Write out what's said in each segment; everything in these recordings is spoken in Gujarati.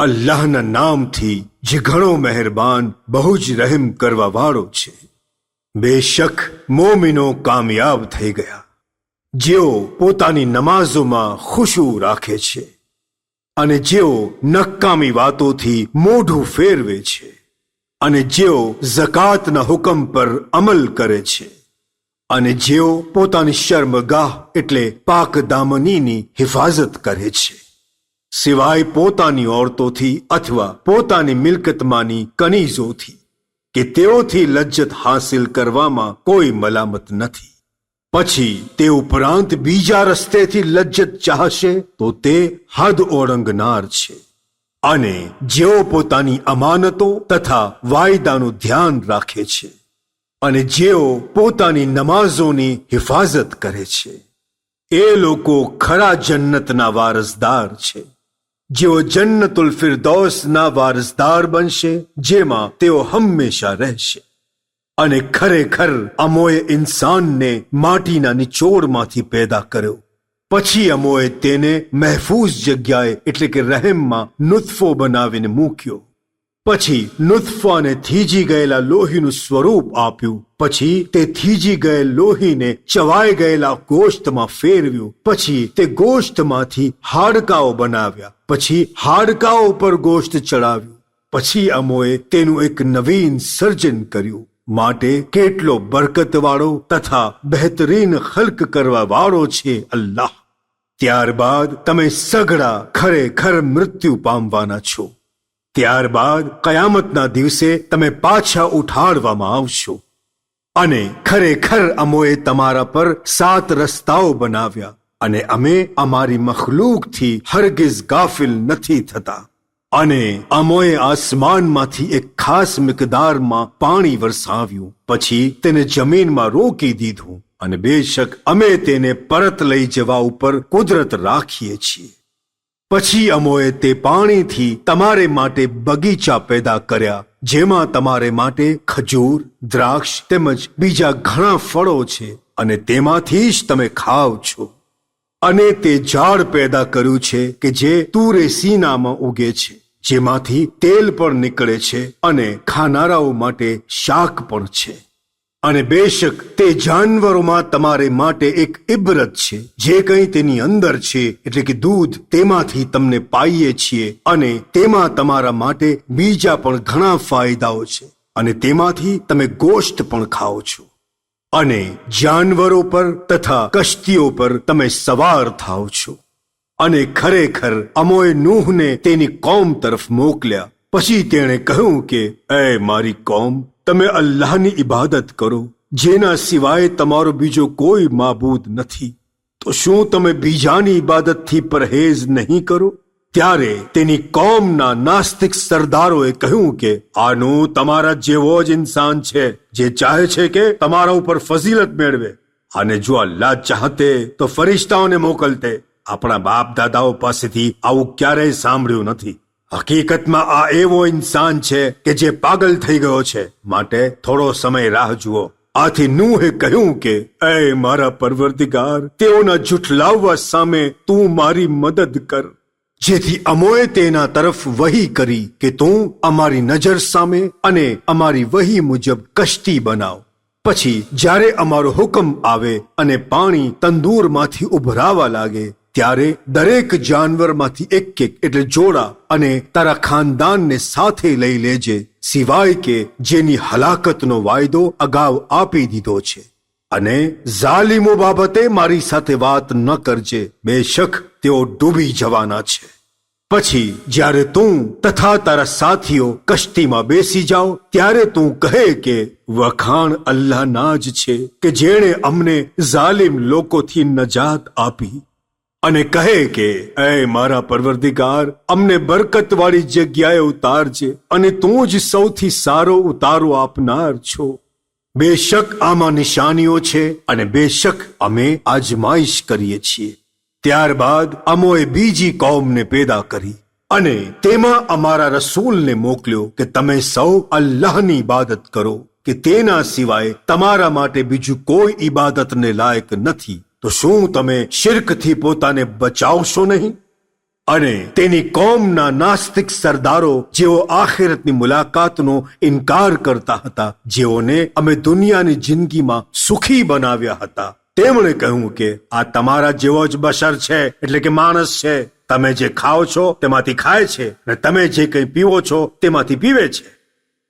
અલ્લાહના નામથી જે ઘણો મહેરબાન બહુ જ રહેમ કરવા વાળો છે। બેશક મોમિનો કામયાબ થઈ ગયા જેઓ પોતાની નમાઝોમાં ખુશૂ રાખે છે અને જેઓ નકામી વાતોથી મોઢું ફેરવે છે અને જેઓ ઝકાતના હુકમ પર અમલ કરે છે અને જેઓ પોતાની શર્મગાહ એટલે પાક દામનીની હિફાજત કરે છે સિવાય પોતાની ઓરતોથી અથવા પોતાની મિલકતમાંની કનીઝોથી કે તેઓથી લજ્જત હાંસિલ કરવામાં કોઈ મલામત નથી। પછી તે ઉપરાંત બીજા રસ્તેથી લજ્જત ચાહશે તો તે હદ ઓળંગનાર છે અને જેઓ પોતાની અમાનતો તથા વાયદાનું ધ્યાન રાખે છે અને જેઓ પોતાની નમાઝોની હિફાજત કરે છે એ લોકો ખરા જન્નતના વારસદાર છે જેઓ જન્નતુલ ફિરદૌસના વારસદાર બનશે જેમાં તેઓ હંમેશા રહેશે। અને ખરેખર અમોએ ઇન્સાનને માટીના નિચોડમાંથી પેદા કર્યો પછી અમોએ તેને મહેફૂઝ જગ્યાએ એટલે કે રહેમમાં નુત્ફો બનાવીને મૂક્યો પછી નુત્ફાને થીજી ગયેલા લોહીનું સ્વરૂપ આપ્યું પછી તે થીજી ગયેલ લોહીને ચવાઈ ગયેલા ગોશ્તમાં ફેરવ્યું પછી તે ગોશ્તમાંથી હાડકાઓ બનાવ્યા પછી હાડકાઓ પર ગોશ્ત ચડાવ્યું પછી અમોએ તેનું એક નવીન સર્જન કર્યું। માટે કેટલો બરકતવાળો તથા બહેતરીન ખલ્ક કરવા વાળો છે અલ્લાહ। ત્યારબાદ તમે સઘળા ખરેખર મૃત્યુ પામવાના છો ત્યારબાદ કયામતના દિવસે તમે પાછા ઉઠાડવામાં આવશો અને ખરેખર અમોએ તમારા પર 7 રસ્તાઓ બનાવ્યા અને અમે અમારી મખલૂકથી હરગિઝ ગાફિલ નથી થતા અને અમોએ આસમાનમાંથી એક ખાસ મિકદારમાં પાણી વરસાવ્યું પછી તેને જમીનમાં રોકી દીધું અને બેશક અમે તેને પરત લઈ જવા ઉપર કુદરત રાખીએ છીએ। પછી અમોએ તે પાણીથી તમારે માટે બગીચા પેદા કર્યા જેમાં તમારે માટે ખજૂર દ્રાક્ષ તેમજ બીજા ઘણા ફળો છે અને તેમાંથી જ તમે ખાવ છો અને તે ઝાડ પેદા કર્યું છે કે જે તુરે સીનામાં ઉગે છે જેમાંથી તેલ પણ નીકળે છે અને ખાનારાઓ માટે શાક પણ છે અને બેશક તે જાનવરોમાં તમારે માટે એક ઇબરત છે જે કંઈ તેની અંદર છે એટલે કે દૂધ તેમાંથી તમને પાઈએ છીએ અને તેમાં તમારા માટે બીજા પણ ઘણા ફાયદાઓ છે અને તેમાંથી તમે ગોશ્ત પણ ખાઓ છો અને જાનવરો પર તથા કશ્તીઓ પર તમે સવાર થાઓ છો અને ખરેખર અમોએ નૂહને તેની કોમ તરફ મોકલ્યા પછી તેણે કહ્યું કે એ મારી કોમ તમે અલ્લાહની ઇબાદત કરો જેના સિવાય તમારો બીજો કોઈ માબૂદ નથી તો શું તમે બીજાની ઇબાદતથી પરહેજ નહીં કરો ત્યારે તેની કોમના નાસ્તિક સરદારોએ કહ્યું કે આનું તમારા જેવો જ ઇન્સાન છે જે ચાહે છે કે તમારા ઉપર ફઝીલત મેળવે અને જો અલ્લાહ ચાહતે તો ફરિશ્તાઓને મોકલતે। આપણા બાપ દાદાઓ પાસેથી આવું ક્યારેય સાંભળ્યું નથી। હકીકતમાં આ એવો ઇન્સાન છે કે જે પાગલ થઈ ગયો છે માટે થોડો સમય રાહ જુઓ। આથી નૂહે કહ્યું કે એ મારા પરવરદિગાર તેઓના જુઠલાવવા સામે તું મારી મદદ કર જેથી અમોએ તેના તરફ વહી કરી કે તું અમારી નજર સામે અને અમારી વહી મુજબ કશ્તી બનાવ। પછી જ્યારે અમારો હુકમ આવે અને પાણી તંદૂરમાંથી ઉભરાવા લાગે ત્યારે દરેક જાનવરમાંથી એક એટલે જોડા અને તારા ખાનદાનને સાથે લઈ લેજે સિવાય કે જેની હલાકતનો વાયદો અગાઉ આપી દીધો છે અને ઝાલિમો બાબતે મારી સાથે વાત ન કરજે બેશક તેઓ ડૂબી જવાના છે। પછી જ્યારે તું તથા તારા સાથીઓ કશ્તીમાં બેસી જાઓ ત્યારે તું કહે કે વખાણ અલ્લાહના જ છે કે જેણે અમને ઝાલિમ લોકોથી નજાત આપી અને કહે કે એ મારા પરવરદિગાર અમને બરકતવાળી જગ્યાએ ઉતારજે અને તું જ સૌથી સારો ઉતારો આપનાર છો। બેશક આમાં નિશાનીઓ છે અને બેશક અમે આજમાઈશ કરીએ છીએ। ત્યારબાદ અમોએ બીજી કોમને પેદા કરી અને તેમાં અમારા રસૂલને મોકલ્યો કે તમે સૌ અલ્લાહની ઇબાદત કરો કે તેના સિવાય તમારા માટે બીજું કોઈ ઇબાદતને લાયક નથી। તો શું તમે શિર્કથી પોતાને બચાવશો નહીં? અને તેની કોમના નાસ્તિક સરદારો જેઓ આખિરતની મુલાકાતનો ઇનકાર કરતા હતા, જેઓને અમે દુનિયાની જિંદગીમાં સુખી બનાવ્યા હતા, તેમણે કહ્યું કે આ તમારા જેવો જ બશર છે, એટલે કે માણસ છે. તમે જે ખાઓ છો તેમાંથી ખાય છે, અને તમે જે કંઈ પીવો છો તેમાંથી પીવે છે.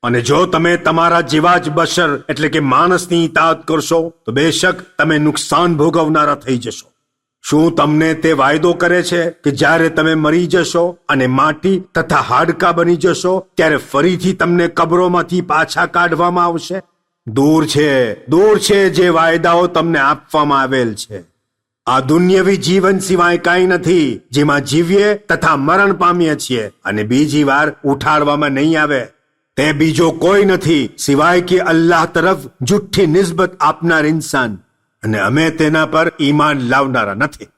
અને જો તમે તમારા જેવા જ બશર એટલે કે માણસની ઇતાત કરશો તો બેશક તમે નુકસાન ભોગવનારા થઈ જશો. શું તમને તે વાયદો કરે છે કે જ્યારે તમે મરી જશો અને માટી તથા હાડકાં બની જશો ત્યારે ફરીથી તમને કબરોમાંથી પાછા કાઢવામાં આવશે? દૂર છે જે વાયદાઓ તમને આપવામાં આવેલ છે. આ દુન્યવી જીવન સિવાય કાંઈ નથી, જેમાં જીવીએ તથા મરણ પામીએ છીએ અને બીજી વાર ઉઠાડવામાં નહીં આવે. તે બીજો કોઈ નથી સિવાય કે અલ્લાહ તરફ જુઠ્ઠી નિસ્બત આપનાર ઇન્સાન, અને અમે તેના પર ઈમાન લાવનારા નથી.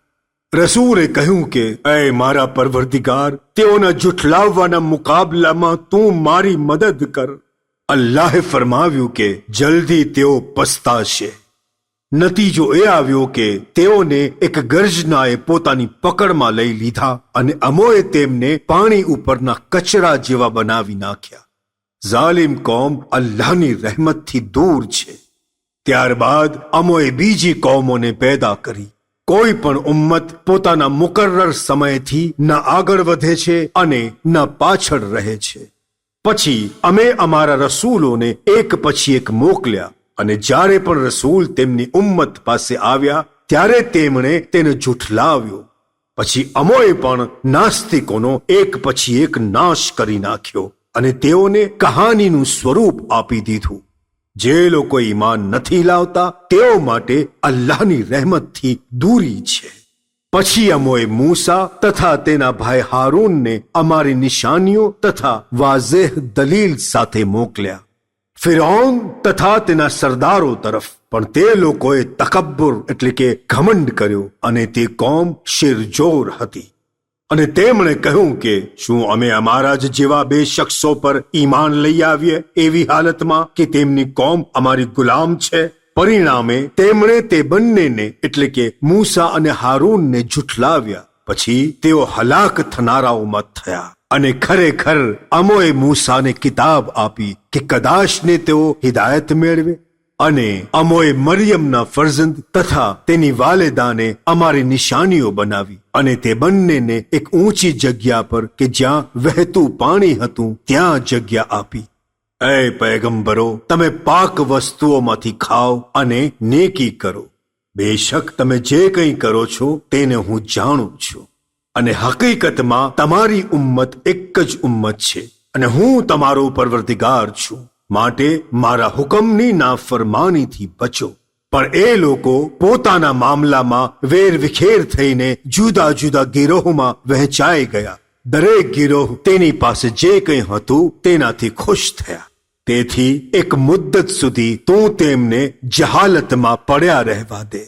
રસૂલે કહ્યું કે એ મારા પરવરદિગાર, તેઓના જુઠલાવવાના મુકાબલામાં તું મારી મદદ કર. અલ્લાહે ફરમાવ્યું કે જલ્દી તેઓ પસ્તાશે. નતીજો એ આવ્યો કે તેઓને એક ગર્જનાએ પોતાની પકડમાં લઈ લીધા અને અમોએ તેમને પાણી ઉપરના કચરા જેવા બનાવી નાખ્યા. ઝાલિમ કોમ અલ્લાહની રહેમતથી દૂર છે. ત્યારબાદ અમોએ બીજી કોમોને પેદા કરી. કોઈ પણ ઉમ્મત પોતાના મુકર્રર સમયથી ન આગળ વધે છે અને ન પાછળ રહે છે. પછી અમે અમારા રસૂલોને એક પછી એક મોકલ્યા, અને જ્યારે પણ રસૂલ તેમની ઉમ્મત પાસે આવ્યા ત્યારે તેમણે તેને જુઠલાવ્યો. પછી અમોએ પણ નાસ્તિકોનો એક પછી એક નાશ કરી નાખ્યો અને તેઓને કહાનીનું સ્વરૂપ આપી દીધું. જે લોકો ઈમાન નથી લાવતા તેઓ માટે અલ્લાહની રહેમતથી દૂરી છે. પછી અમોએ મૂસા તથા તેના ભાઈ હારૂનને અમારી નિશાનીઓ તથા વાઝેહ દલીલ સાથે મોકલ્યા ફિરૌન તથા તેના સરદારો તરફ. પણ તે લોકોએ તકબ્બુર એટલે કે ઘમંડ કર્યો, અને તે કોમ શિરજોર હતી. અને તેમણે કહ્યું કે શું અમે અમારા જ જેવા બે શખ્સો પર ઈમાન લઈ આવીએ એવી હાલતમાં કે તેમની કોમ અમારી ગુલામ છે? પરિણામે તેમણે તે બંનેને એટલે કે મૂસા અને હારૂનને જુઠલાવ્યા. પછી તેઓ હલાક થનારાઓમાં થયા. અને ખરેખર અમોએ મૂસાને કિતાબ આપી કે કદાચને તેઓ હિદાયત મેળવે. અને અમોએ મરિયમના ફરજંદ તથા તેની વાલિદાને અમારી નિશાનીઓ બનાવી, અને તે બંનેને એક ઊંચી જગ્યા પર કે જ્યાં વહેતું પાણી હતું ત્યાં જગ્યા આપી. એ પૈગંબરો, તમે પાક વસ્તુઓમાંથી ખાઓ અને નેકી કરો. બેશક તમે જે કંઈ કરો છો તેને હું જાણું છું. અને હકીકતમાં તમારી ઉમ્મત એક જ ઉમ્મત છે, અને હું તમારો પરવરદિગાર છું. માટે મારા હુકમની નાફરમાનીથી બચો. પણ એ લોકો પોતાના મામલામાં વેરવિખેર થઈને જુદા જુદા ગિરોહમાં વહેંચાઈ ગયા. દરેક ગિરોહ તેની પાસે જે કંઈ હતું તેનાથી ખુશ થયા. તેથી એક મુદ્દત સુધી તું તેમને જહાલતમાં પડ્યા રહેવા દે.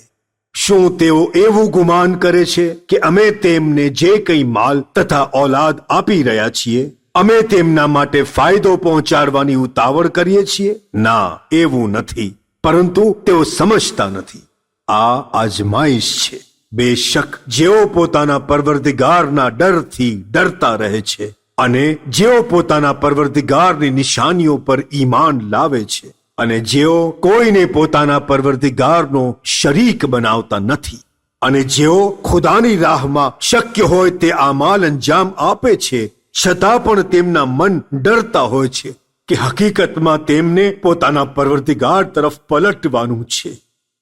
શું તેઓ એવું ગુમાન કરે છે કે અમે તેમને જે કંઈ માલ તથા ઔલાદ આપી રહ્યા છીએ અમે તેમના માટે ફાયદો પહોંચાડવાની ઉતાવળ કરીએ છીએ? ના, એવું નથી. પરંતુ તેઓ સમજતા નથી. આ આજમાઈશ છે. બેશક જેઓ પોતાના પરવરદિગારના ડરથી ડરતા રહે છે અને જેઓ પોતાના પરવરદિગારની નિશાનીઓ પર ઈમાન લાવે છે અને જેઓ કોઈને પોતાના પરવરદિગારનો શરીક બનાવતા નથી અને જેઓ ખુદાની રાહમાં શક્ય હોય તે આમાલ અંજામ આપે છે, છતાં પણ તેમના મન ડરતા હોય છે કે હકીકતમાં તેમને પોતાના પરવરદિગાર તરફ પલટવાનું છે.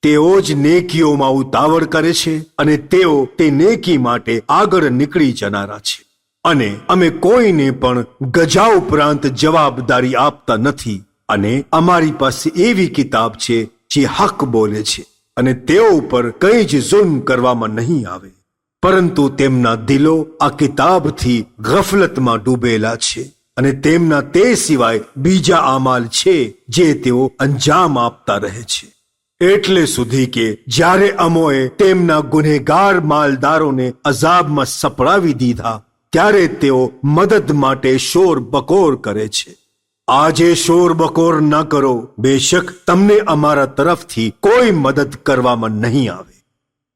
તેઓ જ નેકીઓમાં ઉતાવળ કરે છે અને તેઓ તે નેકી માટે આગળ નીકળી જનારા છે. અને અમે કોઈને પણ ગજા ઉપરાંત જવાબદારી આપતા નથી. અને અમારી પાસે એવી કિતાબ છે જે હક બોલે છે અને તેઓ ઉપર કંઈ જ જુલ્મ કરવામાં નહીં આવે. પરંતુ તેમના દિલો આ કિતાબથી ગફલતમાં ડૂબેલા છે અને તેમના તે સિવાય બીજા આમાલ છે જે તેઓ અંજામ આપતા રહે છે. એટલે સુધી કે જ્યારે અમોએ તેમના ગુનેગાર માલદારોને અઝાબમાં સપડાવી દીધા ત્યારે તેઓ મદદ માટે શોર બકોર કરે છે. આજે શોર બકોર ન કરો, બેશક તમને અમારા તરફથી કોઈ મદદ કરવામાં નહીં આવે.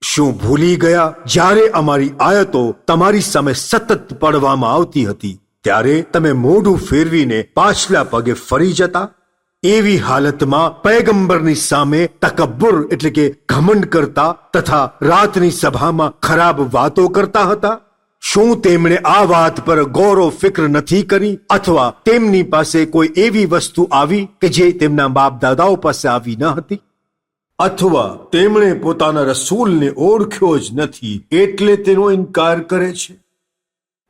શું ભૂલી ગયા જ્યારે અમારી આયતો તમારી સામે સતત પડવામાં આવતી હતી ત્યારે તમે મોઢું ફેરવીને પાછલા પગે ફરી જતા? એવી હાલતમાં પૈગંબરની સામે તકબ્બુર એટલે કે ઘમંડ કરતા તથા રાતની સભામાં ખરાબ વાતો કરતા હતા? શું તેમણે આ વાત પર ગૌરવ ફિક્ર નથી કરી અથવા તેમની પાસે કોઈ એવી વસ્તુ આવી કે જે તેમના બાપ દાદાઓ પાસે આવી ન હતી? અથવા તેમણે પોતાના રસૂલને ઓળખ્યો જ નથી એટલે તેનો ઇનકાર કરે છે?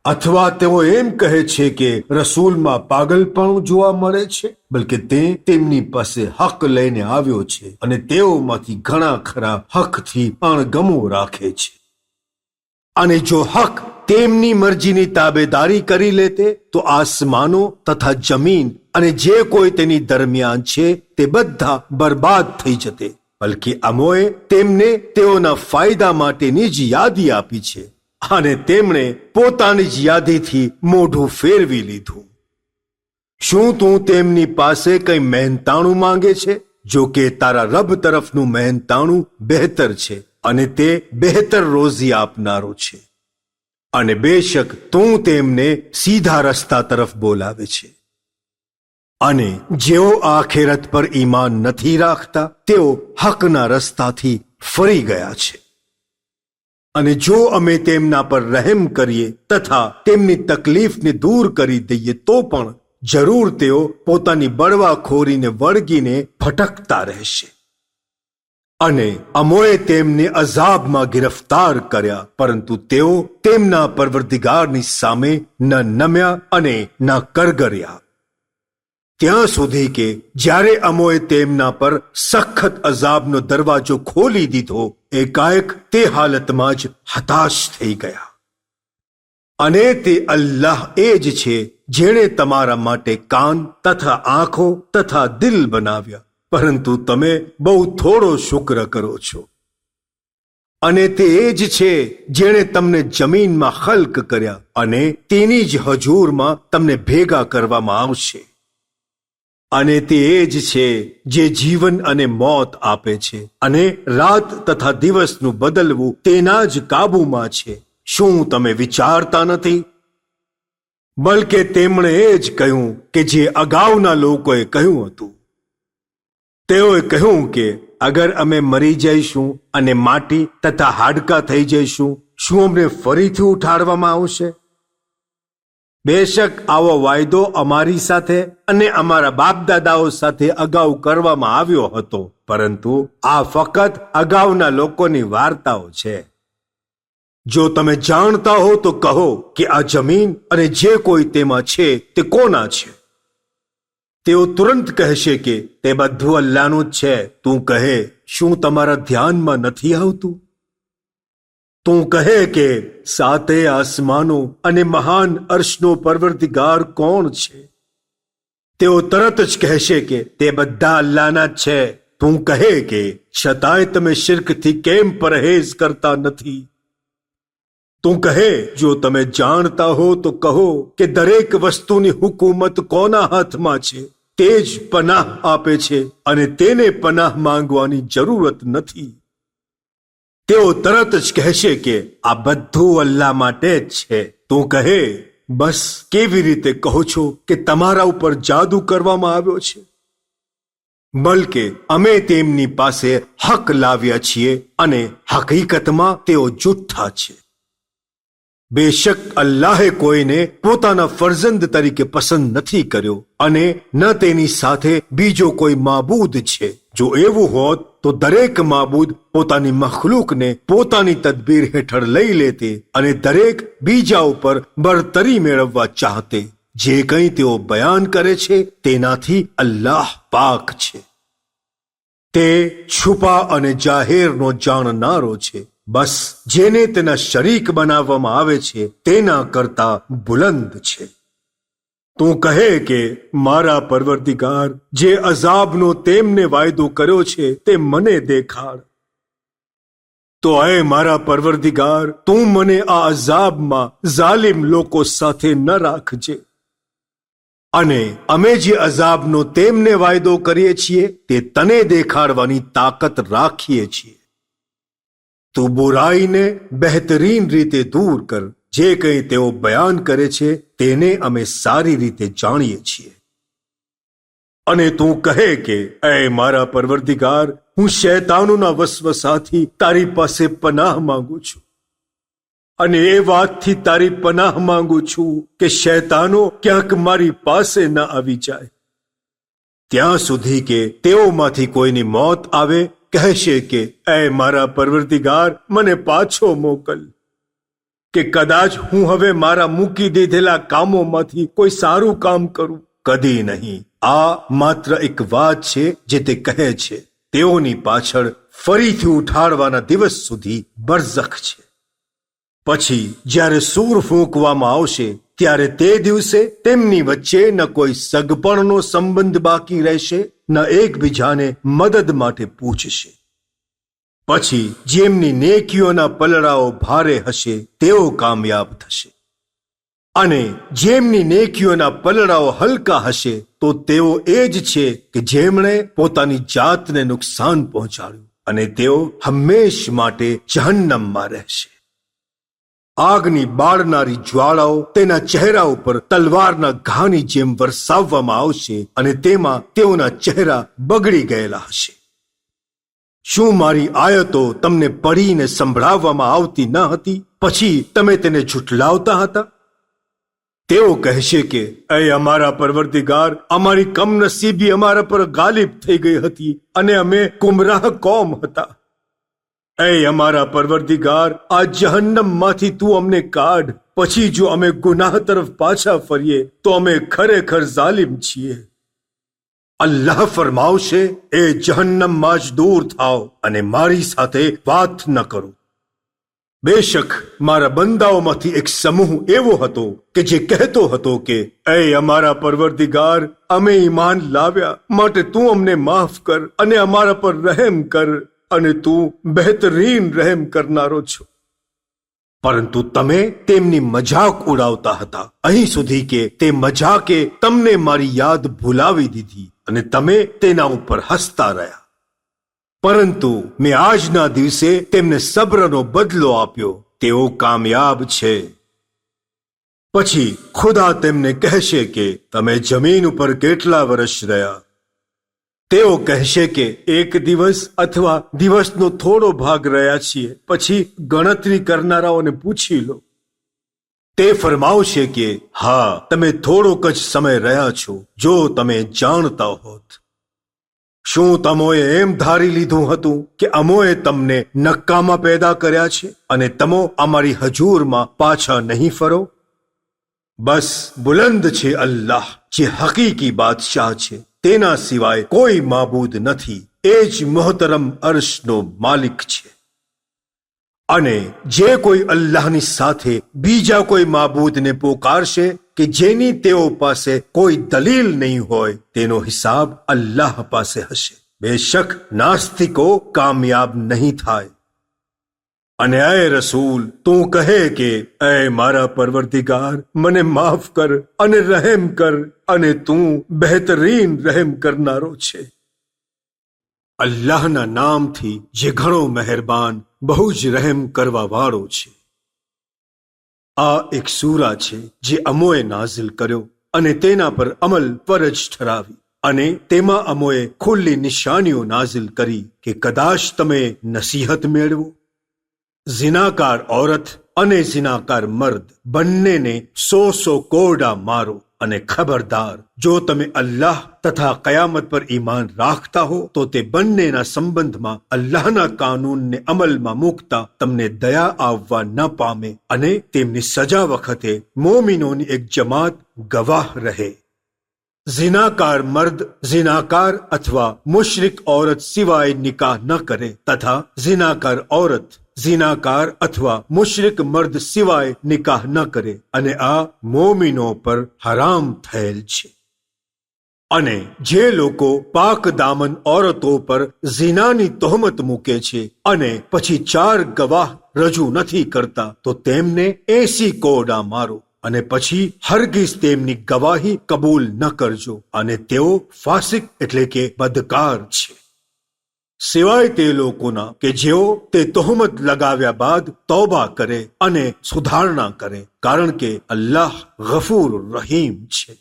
અથવા તેઓ એમ કહે છે કે રસૂલમાં પાગલપણું જોવા મળે છે, બલકે તે તેમની પાસે હક લઈને આવ્યો છે અને તેઓમાંથી ઘણા ખરા હકથી અણગમો રાખે છે. અને જો હક તેમની મરજીની તાબેદારી કરી લેતે તો આસમાનો તથા જમીન અને જે કોઈ તેની દરમિયાન છે તે બધા બરબાદ થઈ જતે. બલકે અમોએ તેમને તેઓના ફાયદા માટેની જ યાદી આપી છે અને તેમણે પોતાની જ યાદીથી મોઢું ફેરવી લીધું. શું તું તેમની પાસે કંઈ મહેનતાણું માંગે છે? જો કે તારા રબ તરફનું મહેનતાણું બહેતર છે અને તે બહેતર રોઝી આપનારો છે. અને બેશક તું તેમને સીધા રસ્તા તરફ બોલાવે છે. અને જેઓ આખેરત પર ઈમાન નથી રાખતા તેઓ હકના રસ્તાથી ફરી ગયા છે. અને જો અમે તેમના પર રહેમ કરીએ તથા તેમની તકલીફને દૂર કરી દઈએ તો પણ જરૂર તેઓ પોતાની બળવાખોરીને વળગીને ભટકતા રહેશે. અને અમોએ તેમને અઝાબમાં ગિરફ્તાર કર્યા, પરંતુ તેઓ તેમના પરવરદિગારની સામે ન નમ્યા અને ન કરગર્યા, ત્યાં સુધી કે જ્યારે અમોએ તેમના પર સખત અઝાબનો દરવાજો ખોલી દીધો, એકાએક તે હાલતમાં જ હતાશ થઈ ગયા. અને તે અલ્લાહ એ જ છે જેણે તમારા માટે કાન તથા આંખો તથા દિલ બનાવ્યા, પરંતુ તમે બહુ થોડો શુક્ર કરો છો. અને તે એ જ છે જેણે તમને જમીનમાં ખલ્ક કર્યા અને તેની જ હજૂરમાં તમને ભેગા કરવામાં આવશે. અને તે એ જ છે જે જીવન અને મોત આપે છે અને રાત તથા દિવસનું બદલવું તેના જ કાબુમાં છે. શું તમે વિચારતા નથી? બલકે તેમણે એ જ કહ્યું કે જે અગાઉના લોકોએ કહ્યું હતું. તેઓએ કહ્યું કે અગર અમે મરી જઈશું અને માટી તથા હાડકાં થઈ જઈશું, શું અમને ફરીથી ઉઠાડવામાં આવશે? બેશક આવો વાયદો અમારી સાથે અને અમારા બાપદાદાઓ સાથે અગાઉ કરવામાં આવ્યો હતો, પરંતુ આ ફક્ત અગાઉના લોકોની વાર્તાઓ છે. જો તમે જાણતા હો તો કહો કે આ જમીન અને જે કોઈ તેમાં છે તે કોના છે? તેઓ તુરંત કહેશે કે તે બધું અલ્લાહનું જ છે. તું કહે, શું તમારા ધ્યાનમાં નથી આવતું? તું કહે કે સાતે આસમાનો અને મહાન અર્શનો પરવરદિગાર કોણ છે? તેઓ તરત જ કહેશે કે તે બધા અલ્લાહના જ છે. તું કહે કે છતાંય તમે શિર્કથી કેમ પરહેઝ કરતા નથી? તું કહે, જો તમે જાણતા હો તો કહો કે દરેક વસ્તુની હુકુમત કોના હાથમાં છે? તે જ પનાહ આપે છે અને તેને પનાહ માંગવાની જરૂરત નથી. તેઓ તરત જ કહેશે કે આ બધું અલ્લાહ માટે જ છે. તું કહે, બસ કેવી રીતે કહો છો કે તમારા ઉપર જાદુ કરવામાં આવ્યો છે? બલકે અમે તેમની પાસે હક લાવ્યા છીએ અને હકીકતમાં તેઓ જુઠ્ઠા છે. બેશક અલ્લાહે કોઈને પોતાના ફરજંદ તરીકે પસંદ નથી કર્યો અને ન તેની સાથે બીજો કોઈ માબૂદ છે. જો એવું હોત તો દરેક માબૂદ પોતાની મખલૂકને પોતાની તદબીર હેઠળ લઈ લેતે અને દરેક બીજા ઉપર બરતરી મેળવવા ચાહતે. જે કંઈ તેઓ બયાન કરે છે તેનાથી અલ્લાહ પાક છે. તે છુપા અને જાહેરનો જાણનારો છે. બસ જેને તેના શરીક બનાવવામાં આવે છે તેના કરતા બુલંદ છે. તું કહે કે મારા પરવરદિગાર, જે અઝાબનો તેમને વાયદો કર્યો છે તે મને દેખાડ. તો એ મારા પરવરદિગાર, તું મને આ અઝાબમાં ઝાલિમ લોકો સાથે ન રાખજે. અને અમે જે અઝાબનો તેમને વાયદો કરીએ છીએ તે તને દેખાડવાની તાકત રાખીએ છીએ. તું બુરાઈને બહેતરીન રીતે દૂર કર. જે કંઈ તેઓ બયાન કરે છે તેને અમે સારી રીતે જાણીએ છીએ. અને તું કહે કે એ મારા પરવરદિગાર, હું શૈતાનોના વસવસાથી તારી પાસે પનાહ માંગુ છું, અને એ વાતથી તારી પનાહ માંગુ છું કે શૈતાનો ક્યાંક મારી પાસે ન આવી જાય. ત્યાં સુધી કે તેઓમાંથી કોઈની મોત આવે, કહેશે કે એ મારા પરવરદિગાર, મને પાછો મોકલ, કે કદાચ હું હવે મારા મૂકી દીધેલા કામોમાંથી કોઈ સારું કામ કરું. કદી નહીં. આ માત્ર એક વાત છે જે તે કહે છે. તેઓની પાછળ ફરીથી ઉઠાડવાના દિવસ સુધી બરઝખ છે. પછી જ્યારે સૂર ફૂંકવામાં આવશે, ત્યારે તે દિવસે તેમની વચ્ચે ન કોઈ સગપણનો સંબંધ બાકી રહેશે, ન એકબીજાને મદદ માટે પૂછશે. પછી જેમની નેકીઓના પલડાઓ ભારે હશે તેઓ કામયાબ થશે, અને જેમની નેકીઓના પલડાઓ હલકા હશે તો તેઓ એ જ છે કે જેમણે પોતાની જાતને નુકસાન પહોંચાડ્યું, અને તેઓ હંમેશ માટે જહન્નમમાં રહેશે. આગની બાળનારી જ્વાળાઓ તેના ચહેરા ઉપર તલવારના ઘાની જેમ વરસાવવામાં આવશે, અને તેમાં તેઓના ચહેરા બગડી ગયેલા હશે. શું મારી આયતો તમને પઢીને સંભળાવવામાં આવતી ન હતી, પછી તમે તેને ઝૂઠલાવતા હતા? તેઓ કહેશે કે એ અમારા પરવરદિગાર, અમારી કમનસીબી અમારા પર ગાલિબ થઈ ગઈ હતી, અને અમે ગુમરાહ કોમ હતા. એ અમારા પરવરદિગાર, આ જહન્નમમાંથી તું અમને કાઢ. પછી જો અમે ગુનાહ તરફ પાછા ફરીએ તો અમે ખરેખર ઝાલિમ છીએ. અલ્લાહ ફરમાવશે, એ જહન્નમમાં જ દૂર થાઓ અને મારી સાથે વાત ન કરો. બેશક મારા બંદાઓમાંથી એક સમૂહ એવો હતો કે જે કહેતો હતો કે એ અમારા પરવરદિગાર, અમે ઈમાન લાવ્યા, માટે તું અમને માફ કર અને અમારા પર રહેમ કર, અને તું બહેતરીન રહેમ કરનારો છો. પરંતુ તમે તેમની મજાક ઉડાવતા હતા, અહીં સુધી કે તે મજાકે તમને મારી યાદ ભૂલાવી દીધી, અને તમે તેના ઉપર હસતા રહ્યા. પરંતુ મેં આજના દિવસે તેમને સબ્રનો બદલો આપ્યો. તેઓ કામયાબ છે. પછી ખુદા તેમને કહેશે કે તમે જમીન ઉપર કેટલા વર્ષ રહ્યા? તેઓ કહેશે કે એક દિવસ અથવા દિવસનો થોડો ભાગ રહ્યા છીએ. પછી ગણતરી કરનારાઓને પૂછી લો. તે ફરમાવશે કે હા, તમે થોડોક જ સમય રહ્યા છો, જો તમે જાણતા હોત. શું તમોએ એમ ધારી લીધું હતું કે અમોએ તમને નક્કામાં પેદા કર્યા છે અને તમો અમારી હજૂરમાં પાછા નહીં ફરો? બસ બુલંદ છે અલ્લાહ, જે હકીકી બાદશાહ છે. તેના સિવાય કોઈ માબૂદ નથી. એ જ મોહતરમ અર્શનો માલિક છે. અને જે કોઈ અલ્લાહની સાથે બીજા કોઈ માબૂદને પોકારશે કે જેની તેઓ પાસે કોઈ દલીલ નહીં હોય, તેનો હિસાબ અલ્લાહ પાસે હશે. બેશક નાસ્તિકો કામયાબ નહીં થાય. અને એ રસૂલ, તું કહે કે એ મારા પરવરદિગાર, મને માફ કર અને રહેમ કર, અને તું બહેતરીન રહેમ કરનારો છે. અલ્લાહના નામથી જે ઘણો મહેરબાન, બહુ જ રહેમ કરવા વાળો છે. આ એક સૂરા છે જે અમોએ નાઝિલ કર્યો અને તેના પર અમલ ફરજ ઠરાવી, અને તેમાં અમોએ ખુલ્લી નિશાનીઓ નાઝિલ કરી કે કદાચ તમે નસીહત મેળવો. ઝિનાકાર ઔરત અને ઝિનાકાર મર્દ બંનેને 100 કોરડા મારો, અને ખબરદાર, જો તમે અલ્લાહ તથા કયામત પર ઈમાન રાખતા હો તો તે બંનેના સંબંધમાં અલ્લાહના કાનૂનને અમલમાં મૂકતા તમને દયા આવવા ન પામે, અને તેમની સજા વખતે મોમિનોની એક જમાત ગવાહ રહે. ઝિનાકાર મર્દ ઝિનાકાર અથવા મુશરિક ઔરત સિવાય નિકાહ ન કરે, તથા ઝિનાકાર ઔરત ઝિનાકાર અથવા મુશરિક મર્દ સિવાય નિકાહ ન કરે, અને આ મોમિનો પર હરામ થયેલ છે. અને જે લોકો પાક દામન ઔરતો પર ઝિનાની તહોમત મૂકે છે અને પછી 4 ગવાહ રજૂ નથી કરતા, તો તેમને 80 કોરડા મારો, અને પછી હરગીઝ તેમની ગવાહી કબૂલ ન કરજો, અને તેઓ ફાસિક એટલે કે બદકાર છે. સિવાય તે લોકોના કે જેઓ તે તહોમત લગાવ્યા બાદ તૌબા કરે અને સુધારણા કરે, કારણ કે અલ્લાહ ગફૂર રહીમ છે.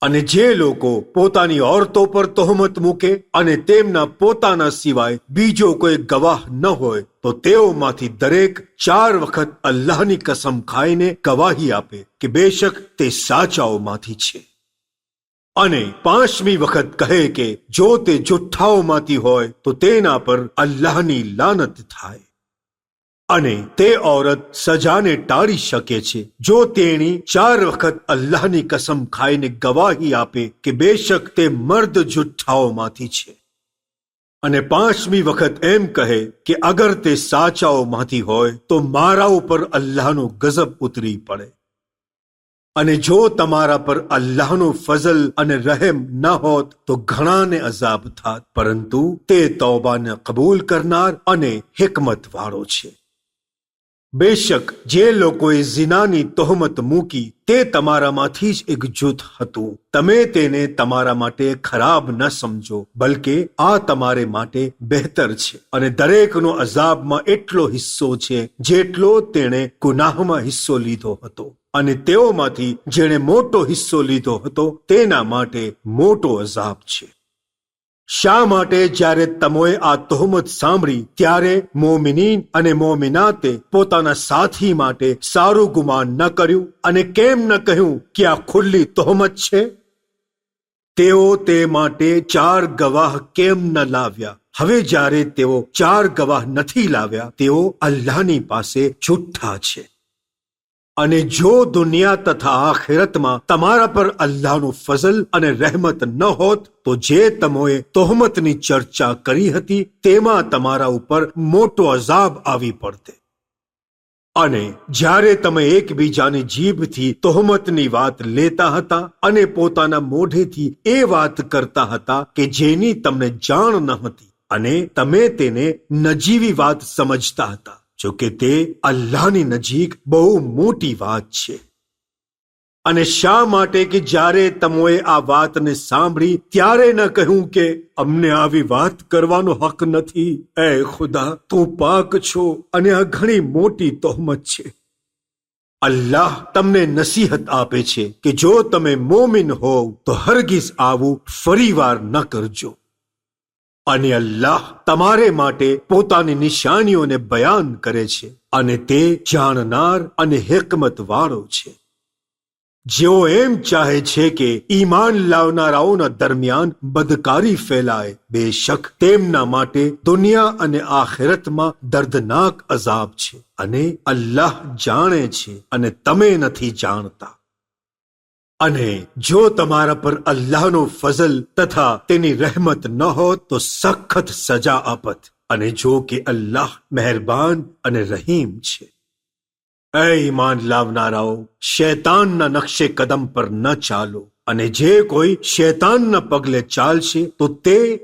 અને જે લોકો પોતાની ઓરતો પર તહોમત મૂકે અને તેમના પોતાના સિવાય બીજો કોઈ ગવાહ ન હોય, તો તેઓમાંથી દરેક 4 વખત અલ્લાહની કસમ ખાઈને ગવાહી આપે કે બેશક તે સાચાઓમાંથી છે, અને 5મી વખત કહે કે જો તે જુઠ્ઠાઓમાંથી હોય તો તેના પર અલ્લાહની લાનત થાય. અને તે ઓરત સજાને ટાળી શકે છે જો તેણી 4 વખત અલ્લાહની કસમ ખાઈને ગવાહી આપે કે બેશક તે મર્દ જુઠ્ઠાઓમાંથી છે, અને 5મી વખત એમ કહે કે અગર તે સાચાઓમાંથી હોય તો મારા ઉપર અલ્લાહનો ગઝબ ઉતરી પડે. અને જો તમારા પર અલ્લાહનો ફઝલ અને રહેમ ન હોત તો ઘણાને અઝાબ થાત, પરંતુ તે તૌબાને કબૂલ કરનાર અને હિકમત વાળો છે. બેશક જે લોકોએ ઝિનાની તહોમત મૂકી તે તમારામાંથી જ એક જૂથ હતું. તમે તેને તમારા માટે ખરાબ ન સમજો, બલકે આ તમારે માટે બહેતર છે. અને દરેકનો અઝાબમાં એટલો હિસ્સો છે જેટલો તેણે ગુનાહમાં હિસ્સો લીધો હતો, અને તેઓમાંથી જેણે મોટો હિસ્સો લીધો હતો તેના માટે મોટો અઝાબ છે. શા માટે જ્યારે તમોએ આ તહોમત સાંભળી ત્યારે મોમિનીન અને મોમિનાતે પોતાના સાથી માટે સારું ગુમાન ન કર્યું, અને કેમ ન કહ્યું કે આ ખુલ્લી તહોમત છે? તેઓ તે માટે 4 ગવાહ કેમ ન લાવ્યા? હવે જ્યારે તેઓ 4 ગવાહ નથી લાવ્યા, તેઓ અલ્લાહની પાસે જુઠ્ઠા છે. અને જો દુનિયા તથા આખિરતમાં તમારા પર અલ્લાહનો ફઝલ અને રહેમત ન હોત તો જે તમોએ તહોમતની ચર્ચા કરી હતી તેમાં તમારા ઉપર મોટો અઝાબ આવી પડતે. અને જ્યારે તમે એકબીજાની જીભથી તહોમતની વાત લેતા હતા અને પોતાના મોઢેથી એ વાત કરતા હતા કે જેની તમને જાણ ન હતી, અને તમે તેને નજીવી વાત સમજતા હતા, જો કે તે અલ્લાહની નજીક બહુ મોટી વાત છે. અને શા માટે કે જ્યારે તમોએ આ વાતને સાંભળી ત્યારે ન કહ્યું કે અમને આવી વાત કરવાનો હક નથી? એ ખુદા, તું પાક છો અને આ ઘણી મોટી તહોમત છે. અલ્લાહ તમને નસીહત આપે છે કે જો તમે મોમિન હોવ તો હરગિઝ આવું ફરીવાર ન કરજો. અને અલ્લાહ તમારે માટે પોતાની નિશાનીઓને બયાન કરે છે, અને તે જાણનાર અને હિકમત વાળો છે. જેઓ એમ ચાહે છે કે ઈમાન લાવનારાઓના દરમિયાન બદકારી ફેલાય, બેશક તેમના માટે દુનિયા અને આખિરતમાં દર્દનાક અઝાબ છે, અને અલ્લાહ જાણે છે અને તમે નથી જાણતા. અને જો તમારા પર અલ્લાહનો ફઝલ તથા તેની રહેમત ન હોત તો સખત સજા આપત, અને જો કે અલ્લાહ મહેરબાન અને રહીમ છે. એ ઈમાન લાવનારાઓ, શૈતાનના નકશે કદમ પર ન ચાલો, અને જે કોઈ શૈતાનના પગલે ચાલશે તો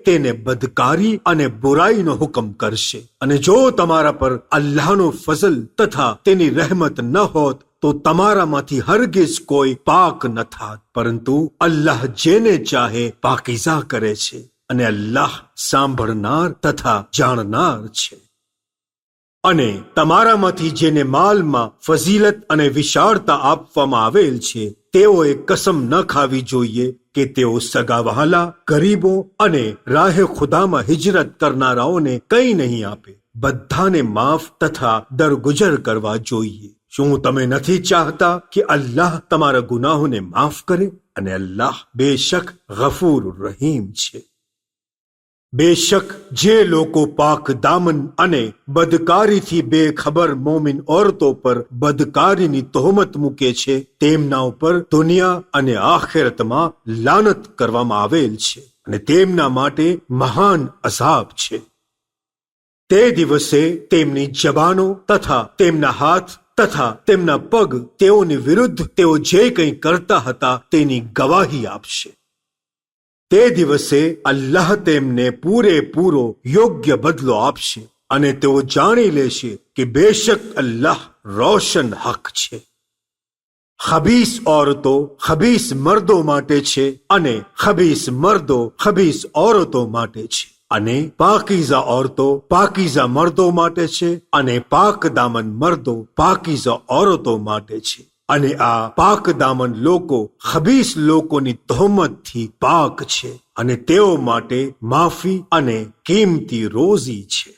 તેને બદકારી અને બુરાઈનો હુકમ કરશે. અને જો તમારા પર અલ્લાહનો ફઝલ તથા તેની રહેમત ન હોત તો તમારામાંથી હરગિઝ કોઈ પાક ન થાત, પરંતુ અલ્લાહ જેને ચાહે પાકીઝા કરે છે, અને અલ્લાહ સાંભળનાર તથા જાણનાર છે. અને તમારામાંથી જેને માલમાં ફઝીલત અને વિશાળતા આપવામાં આવેલ છે, તેઓએ કસમ ન ખાવી જોઈએ કે તેઓ સગાવહાલા, ગરીબો અને રાહે ખુદામાં હિજરત કરનારાઓને કંઈ નહીં આપે. બધાને માફ તથા દરગુજર કરવા જોઈએ. શું તમે નથી ચાહતા કે અલ્લાહ તમારા ગુનાહોને માફ કરે? અને અલ્લાહ બેશક ગફૂર રહીમ છે. બેશક જે લોકો પાક દામન અને બદકારીથી બેખબર મોમિન ઓરતો પર બદકારીની તહોમત મૂકે છે, તેમના ઉપર દુનિયા અને આખિરતમાં લાનત કરવામાં આવેલ છે, અને તેમના માટે મહાન અઝાબ છે. તે દિવસે તેમની જબાનો તથા તેમના હાથ તથા તેમના પગ તેઓની વિરુદ્ધ તેઓ જે કંઈ કરતા હતા તેની ગવાહી આપશે. તે દિવસે અલ્લાહ તેમને પૂરેપૂરો યોગ્ય બદલો આપશે, અને તેઓ જાણી લેશે કે બેશક અલ્લાહ રોશન હક છે. ખબીસ ઓરતો ખબીસ મર્દો માટે છે, અને ખબીસ મર્દો ખબીસ ઓરતો માટે છે. અને પાકીઝા ઓરતો પાકીઝા મર્દો માટે છે અને પાક દામન મર્દો પાકીઝા ઓરતો માટે છે. અને આ પાક દામન લોકો ખબીસ લોકોની તહોમતથી પાક છે અને તેઓ માટે માફી અને કિંમતી રોઝી છે.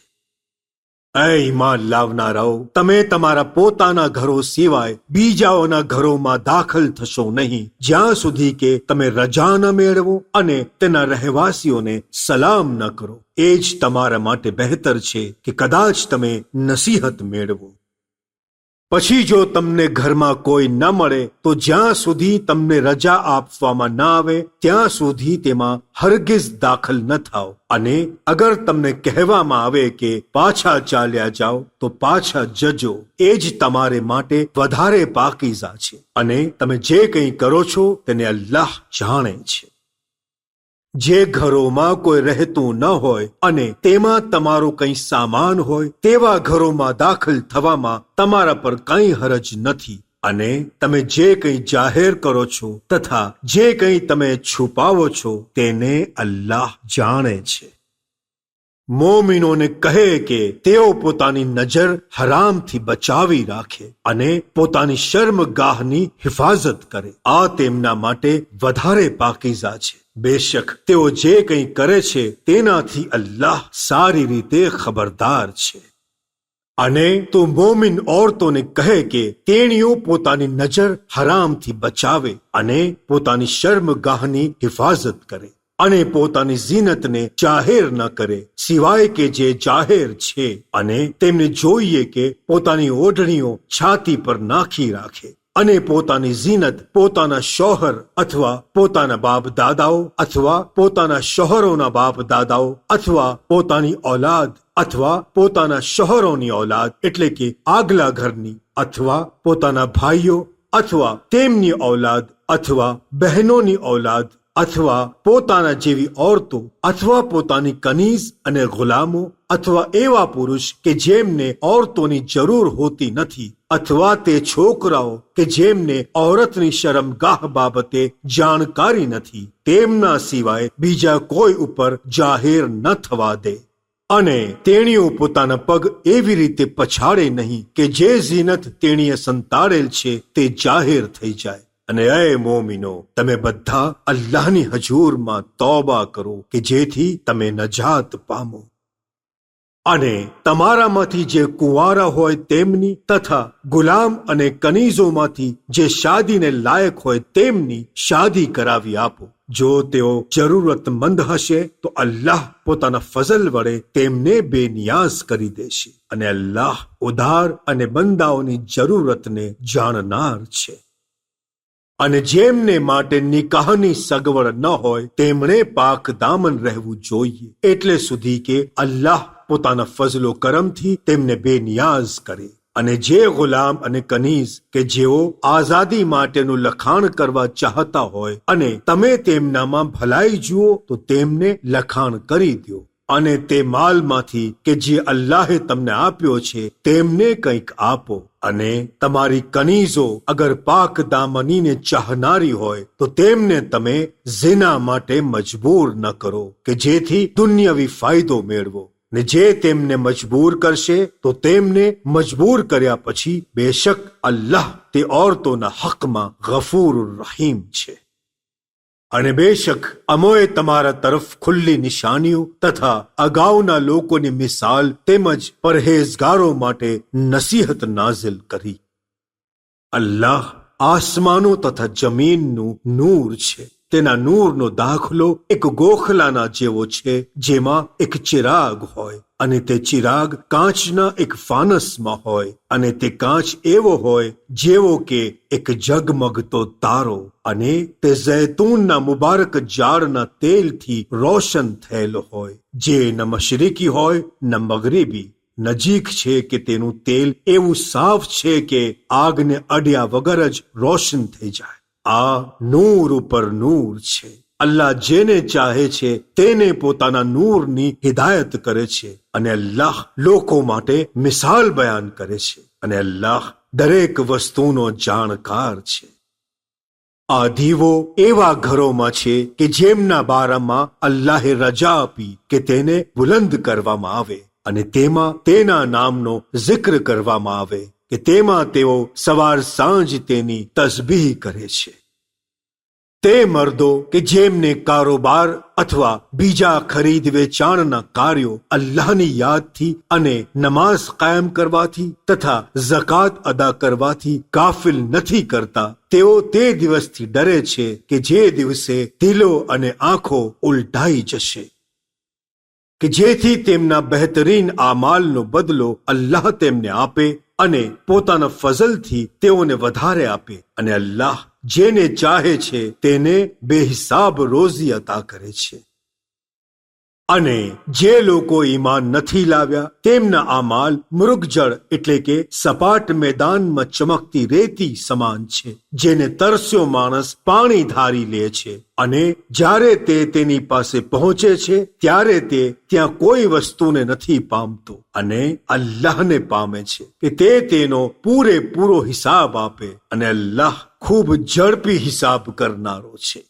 એ ઈમાન લાવનારાઓ, તમે તમારા પોતાના ઘરો સિવાય બીજાઓના ઘરોમાં દાખલ થશો નહીં જ્યાં સુધી કે તમે રજા ન મેળવો અને તેના રહેવાસીઓને સલામ ન કરો. એ જ તમારા માટે બહેતર છે કે કદાચ તમે નસીહત મેળવો. પછી જો તમને ઘરમાં કોઈ ન મળે તો જ્યાં સુધી તમને રજા આપવામાં ના આવે ત્યાં સુધી તેમાં હરગિઝ દાખલ ન થાઓ. અને અગર તમને કહેવામાં આવે કે પાછા ચાલ્યા જાઓ તો પાછા જજો. એ જ તમારે માટે વધારે પાકીઝા છે અને તમે જે કંઈ કરો છો તેને અલ્લાહ જાણે છે. જે ઘરોમાં કોઈ રહેતું ન હોય અને તેમાં તમારો કંઈ સામાન હોય તેવા ઘરોમાં દાખલ થવામાં તમારા પર કંઈ હરજ નથી. અને તમે જે કંઈ જાહેર કરો છો તથા જે કંઈ તમે છુપાવો છો તેને અલ્લાહ જાણે છે. મોમિનોને કહે કે તેઓ પોતાની નજર હરામથી બચાવી રાખે અને પોતાની શર્મગાહની હિફાજત કરે. આ તેમના માટે વધારે પાકીઝા છે. બેશક તેઓ જે કંઈ કરે છે તેનાથી અલ્લાહ સારી રીતે ખબરદાર છે. અને તું મોમિન ઓરતોને કહે કે તેણીઓ પોતાની નજર હરામથી બચાવે અને પોતાની શર્મગાહની હિફાજત કરે અને પોતાની ઝીનતને જાહેર ન કરે સિવાય કે જે જાહેર છે. અને તેમને જોઈએ કે પોતાની ઓઢણીઓ છાતી પર નાખી રાખે અને પોતાની ઝીનત પોતાના શોહર અથવા પોતાના બાપ દાદાઓ અથવા પોતાના શોહરોના બાપ દાદાઓ અથવા પોતાની ઔલાદ અથવા પોતાના શોહરોની ઔલાદ એટલે કે આગલા ઘરની અથવા પોતાના ભાઈઓ અથવા તેમની ઔલાદ અથવા બહેનોની ઔલાદ અથવા પોતાના જેવી ઓરતો અથવા પોતાની કનીઝ અને ગુલામો અથવા એવા પુરુષ કે જેમને ઓરતોની જરૂર હોતી નથી અથવા તે છોકરાઓ કે જેમને ઔરતની શરમગાહ બાબતે જાણકારી નથી તેમના સિવાય બીજા કોઈ ઉપર જાહેર ન થવા દે. અને તેણીઓ પોતાના પગ એવી રીતે પછાડે નહીં કે જે ઝીનત તેણીએ સંતાડેલ છે તે જાહેર થઈ જાય. અને એ મોમિનો, તમે બધા અલ્લાહની હજૂરમાં તૌબા કરો કે જેથી તમે નજાત પામો. અને તમારામાંથી જે કુંવારા હોય તેમની તથા ગુલામ અને કનીઝોમાંથી જે શાદીને લાયક હોય તેમની શાદી કરાવી આપો. જો તેઓ જરૂરતમંદ હશે તો અલ્લાહ પોતાના ફઝલ વડે તેમને બેનિયાઝ કરી દેશે અને અલ્લાહ ઉદાર અને બંદાઓની જરૂરતને જાણનાર છે. અને જેમને માટે નિકાહની સગવડ ન હોય તેમણે પાક દામન રહેવું જોઈએ એટલે સુધી કે અલ્લાહ પોતાના ફઝલો કરમથી તેમને બેનિયાઝ કરે. અને જે ગુલામ અને કનીઝ કે જેઓ આઝાદી માટેનું લખાણ કરવા ચાહતા હોય અને તમે તેમનામાં ભલાઈ જુઓ તો તેમને લખાણ કરી દો. અને તે માલમાંથી કે જે અલ્લાહે તમને આપ્યો છે તેમને કંઈક આપો. અને તમારી કનીઝો અગર પાક દામનીને ચાહનારી હોય તો તેમને તમે ઝિના માટે મજબૂર ન કરો કે જેથી દુન્યવી ફાયદો મેળવો. ને જે તેમને મજબૂર કરશે તો તેમને મજબૂર કર્યા પછી બેશક અલ્લાહ તે ઓરતોના હકમાં ગફૂર રહીમ છે. અને બેશક અમોએ તમારા તરફ ખુલ્લી નિશાનીઓ તથા અગાઉના લોકોની મિસાલ તેમજ પરહેઝગારો માટે નસીહત નાઝિલ કરી. અલ્લાહ આસમાનો તથા જમીનનું નૂર છે. તેના નૂરનો દાખલો એક ગોખલાના જેવો છે જેમાં એક ચિરાગ હોય અને તે ચિરાગ કાચના એક ફાનસમાં હોય અને તે કાચ એવો હોય જેવો કે એક ઝગમગતો તારો અને તે ઝૈતૂનના મુબારક ઝાડના તેલથી રોશન થયેલો હોય જે ન મશરિકી હોય ન મગરિબી. નજીક છે કે તેનું તેલ એવું સાફ છે કે આગને અડ્યા વગર જ રોશન થઈ જાય. આ નૂર ઉપર નૂર છે. અલ્લાહ જેને ચાહે છે તેને પોતાના નૂરની હિદાયત કરે છે અને અલ્લાહ લોકો માટે મિસાલ બયાન કરે છે અને અલ્લાહ દરેક વસ્તુનો જાણકાર છે. આ દીવો એવા ઘરોમાં છે કે જેમના બારામાં અલ્લાહે રજા આપી કે તેને બુલંદ કરવામાં આવે અને તેમાં તેના નામનો જિક્ર કરવામાં આવે કે તેમાં તેઓ સવાર સાંજ તેની તસબીહ કરે છે. તે મર્દો કે જેમને કારોબાર અથવા બીજા ખરીદ વેચાણના કાર્યો અલ્લાહની યાદથી અને નમાઝ કાયમ કરવાથી તથા ઝકાત અદા કરવાથી ગાફિલ નથી કરતા, તેઓ તે દિવસથી ડરે છે કે જે દિવસે દિલો અને આંખો ઉલટાઈ જશે, કે જેથી તેમના બહેતરીન આમાલનો બદલો અલ્લાહ તેમને આપે અને પોતાના ફઝલથી તેઓને વધારે આપે અને અલ્લાહ જેને ચાહે છે તેને બેહિસાબ રોઝી અતા કરે છે. અને જે લોકો ઈમાન નથી લાવ્યા તેમના આમાલ મૃગજળ એટલે કે સપાટ મેદાનમાં ચમકતી રેતી સમાન છે, જેને તરસ્યો માણસ પાણી ધારી લે છે અને જ્યારે તે તેની પાસે પહોંચે છે ત્યારે તે ત્યાં કોઈ વસ્તુને નથી પામતો અને અલ્લાહને પામે છે કે તે તેનો પૂરેપૂરો હિસાબ આપે અને અલ્લાહ ખૂબ ઝડપી હિસાબ કરનારો છે.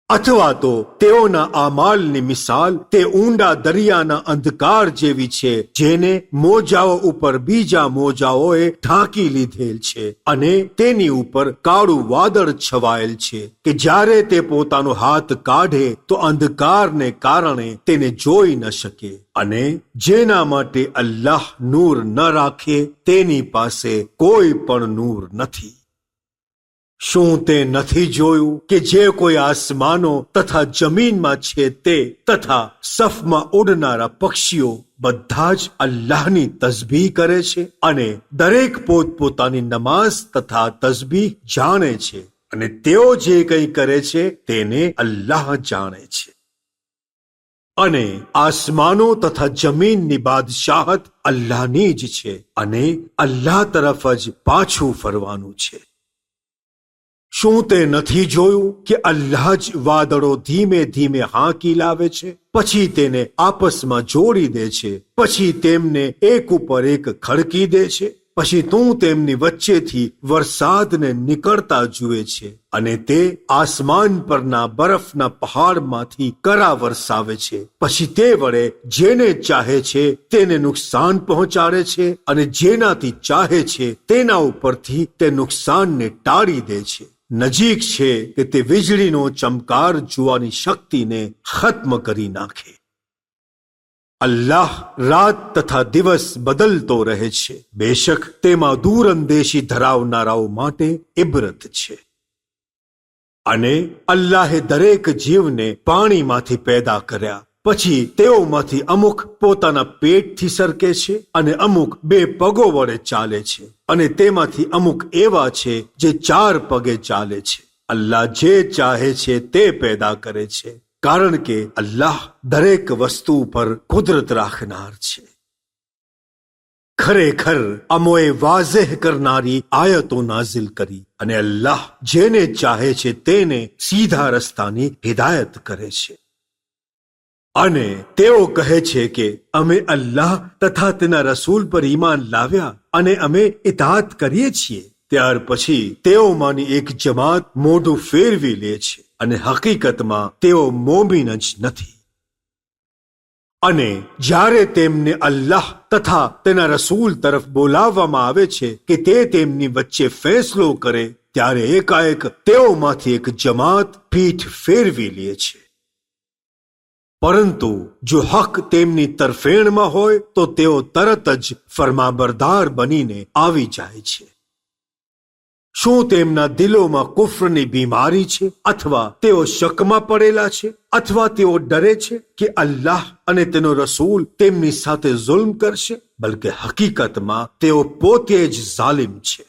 અથવા તો તેઓના આમાલની મિસાલ તે ઊંડા દરિયાના અંધકાર જેવી છે જેને મોજાઓ ઉપર બીજા મોજાઓએ ઢાંકી લીધેલ છે અને તેની ઉપર કાળું વાદળ છવાયેલ છે કે જ્યારે તે પોતાનો હાથ કાઢે તો અંધકારને કારણે તેને જોઈ ન શકે. અને જેના માટે અલ્લાહ નૂર ન રાખે તેની પાસે કોઈ પણ નૂર નથી. શું તે નથી જોયું કે જે કોઈ આસમાનો તથા જમીનમાં છે તે તથા સફમાં ઉડનારા પક્ષીઓ બધા જ અલ્લાહની તસબીહ કરે છે અને દરેક પોતપોતાની નમાઝ તથા તસબીહ જાણે છે અને તેઓ જે કંઈ કરે છે તેને અલ્લાહ જાણે છે. અને આસમાનો તથા જમીનની બાદશાહત અલ્લાહની જ છે અને અલ્લાહ તરફ જ પાછું ફરવાનું છે. શું તે નથી જોયું કે અલ્લાહ જ વાદળો ધીમે ધીમે હાંકી લાવે છે, પછી તેને આપસમાં જોડી દે છે, પછી તેમને એક ઉપર એક ખડકી દે છે, પછી તું તેમની વચ્ચેથી વરસાદને નીકળતા જુએ છે અને તે આસમાન પરના બરફના પહાડમાંથી કરા વરસાવે છે, પછી તે વડે જેને ચાહે છે તેને નુકસાન પહોંચાડે છે અને જેનાથી ચાહે છે તેના ઉપરથી તે નુકસાનને ટાળી દે છે. નજીક છે કે તે વીજળીનો ચમકાર જોવાની શક્તિને ખત્મ કરી નાખે. અલ્લાહ રાત તથા દિવસ બદલતો રહે છે, બેશક તેમાં દૂરંદેશી ધરાવનારાઓ માટે ઇબરત છે. અને અલ્લાહે દરેક જીવને પાણીમાંથી પેદા કર્યા, પછી તેઓમાંથી અમુક પોતાના પેટથી સરકે છે અને અમુક બે પગો વડે ચાલે છે અને તેમાંથી અમુક એવા છે જે 4 પગે ચાલે છે. અલ્લાહ જે ચાહે છે તે પેદા કરે છે, કારણ કે અલ્લાહ દરેક વસ્તુ પર કુદરત રાખનાર છે. ખરેખર અમોએ વાઝેહ કરનારી આયતો નાઝિલ કરી અને અલ્લાહ જેને ચાહે છે તેને સીધા રસ્તાની હિદાયત કરે છે. અને તેઓ કહે છે કે અમે અલ્લાહ તથા તેના રસૂલ પર ઈમાન લાવ્યા અને અમે ઇતાઅત કરીએ છીએ. ત્યાર પછી તેઓમાંની એક જમાત મોઢું ફેરવી લે છે અને હકીકતમાં તેઓ મોમીન જ નથી. અને જ્યારે તેમને અલ્લાહ તથા તેના રસૂલ તરફ બોલાવવામાં આવે છે કે તે તેમની વચ્ચે ફેસલો કરે, ત્યારે એકાએક તેઓમાંથી એક જમાત પીઠ ફેરવી લે છે. પરંતુ જો હક તેમની તરફેણમાં હોય તો તેઓ તરત જ ફરમાબરદાર બનીને આવી જાય છે. શું તેમના દિલોમાં કુફરની બીમારી છે અથવા તેઓ શકમાં પડેલા છે અથવા તેઓ ડરે છે કે અલ્લાહ અને તેનો રસૂલ તેમની સાથે જુલ્મ કરશે? બલકે હકીકતમાં તેઓ પોતે જ ઝાલિમ છે.